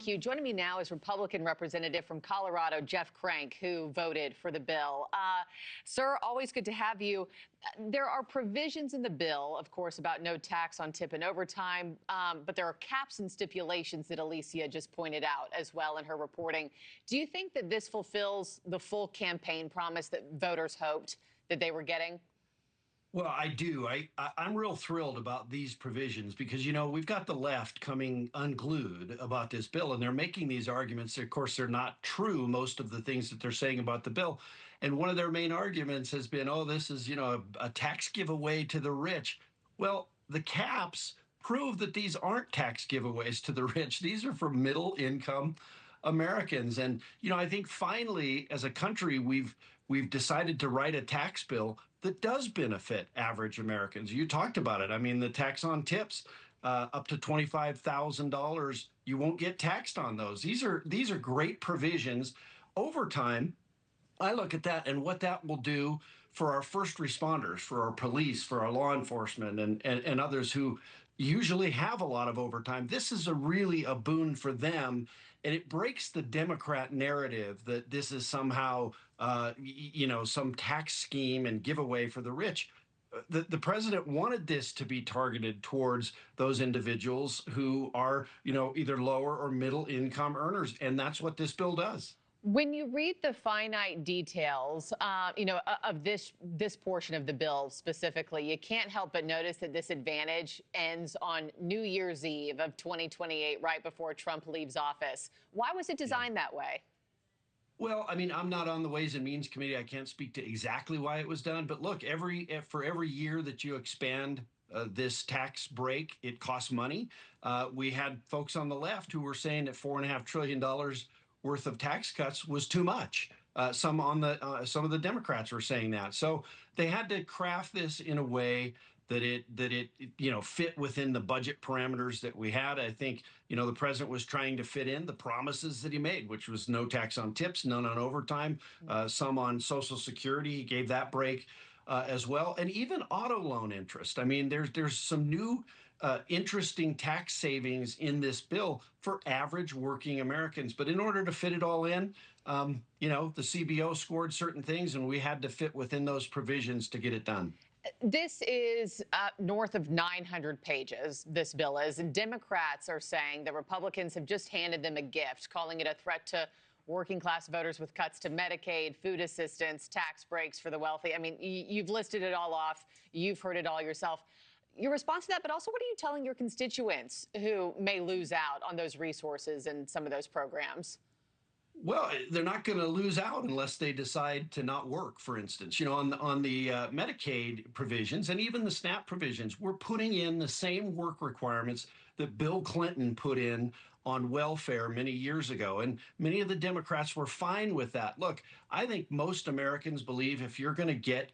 you. Joining me now is Republican representative from Colorado, Jeff Crank, who voted for the bill. Sir, always good to have you. There are provisions in the bill, of course, about no tax on tip and overtime, but there are caps and stipulations that Alicia just pointed out as well in her reporting. Do you think that this fulfills the full campaign promise that voters hoped that they were getting? Well, I do. I'm real thrilled about these provisions because, we've got the left coming unglued about this bill, and they're making these arguments. Of course, they're not true, most of the things that they're saying about the bill. And one of their main arguments has been, oh, this is, a tax giveaway to the rich. Well, the caps prove that these aren't tax giveaways to the rich. These are for middle income Americans. And, I think finally, as a country, we've decided to write a tax bill that does benefit average Americans. You talked about it. I mean, the tax on tips, up to $25,000, you won't get taxed on those. These are great provisions. Overtime, I look at that and what that will do for our first responders, for our police, for our law enforcement, and others who usually have a lot of overtime. This is really a boon for them, and it breaks the Democrat narrative that this is somehow, some tax scheme and giveaway for the rich. The president wanted this to be targeted towards those individuals who are, either lower or middle income earners, and that's what this bill does. When you read the finite details, of this portion of the bill specifically, you can't help but notice that this advantage ends on New Year's Eve of 2028, right before Trump leaves office. Why was it designed that way? Well, I mean, I'm not on the Ways and Means Committee. I can't speak to exactly why it was done. But look, for every year that you expand this tax break, it costs money. We had folks on the left who were saying that $4.5 trillion worth of tax cuts was too much. Some of the Democrats were saying that. So they had to craft this in a way that it fit within the budget parameters that we had. I think the president was trying to fit in the promises that he made, which was no tax on tips, none on overtime, some on Social Security. He gave that break as well, and even auto loan interest. I mean, there's some new interesting tax savings in this bill for average working Americans. But in order to fit it all in, the CBO scored certain things, and we had to fit within those provisions to get it done. This is north of 900 pages, this bill is, and Democrats are saying the Republicans have just handed them a gift, calling it a threat to working class voters with cuts to Medicaid, food assistance, tax breaks for the wealthy. I mean, you've listed it all off. You've heard it all yourself. Your response to that, but also what are you telling your constituents who may lose out on those resources and some of those programs? Well, they're not going to lose out unless they decide to not work, for instance. On the Medicaid provisions and even the SNAP provisions, we're putting in the same work requirements that Bill Clinton put in on welfare many years ago. And many of the Democrats were fine with that. Look, I think most Americans believe if you're going to get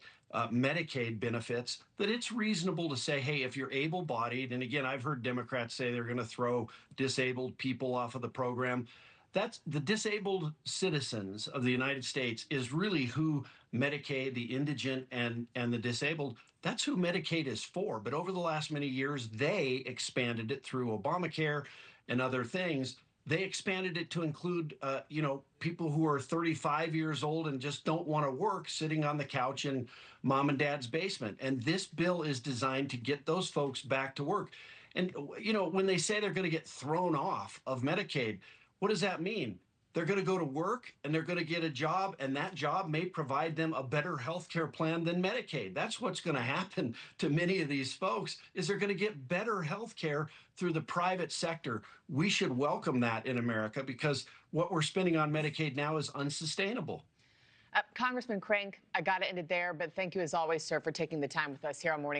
Medicaid benefits, that it's reasonable to say, hey, if you're able-bodied, and again, I've heard Democrats say they're going to throw disabled people off of the program. That's the disabled citizens of the United States is really who Medicaid, the indigent and the disabled, that's who Medicaid is for. But over the last many years, they expanded it through Obamacare and other things. They expanded it to include, people who are 35 years old and just don't want to work, sitting on the couch in mom and dad's basement. And this bill is designed to get those folks back to work. And, when they say they're going to get thrown off of Medicaid, what does that mean? They're going to go to work and they're going to get a job, and that job may provide them a better health care plan than Medicaid. That's what's going to happen to many of these folks, is they're going to get better health care through the private sector. We should welcome that in America because what we're spending on Medicaid now is unsustainable. Congressman Crank, I got to end it there, but thank you as always, sir, for taking the time with us here on Morning.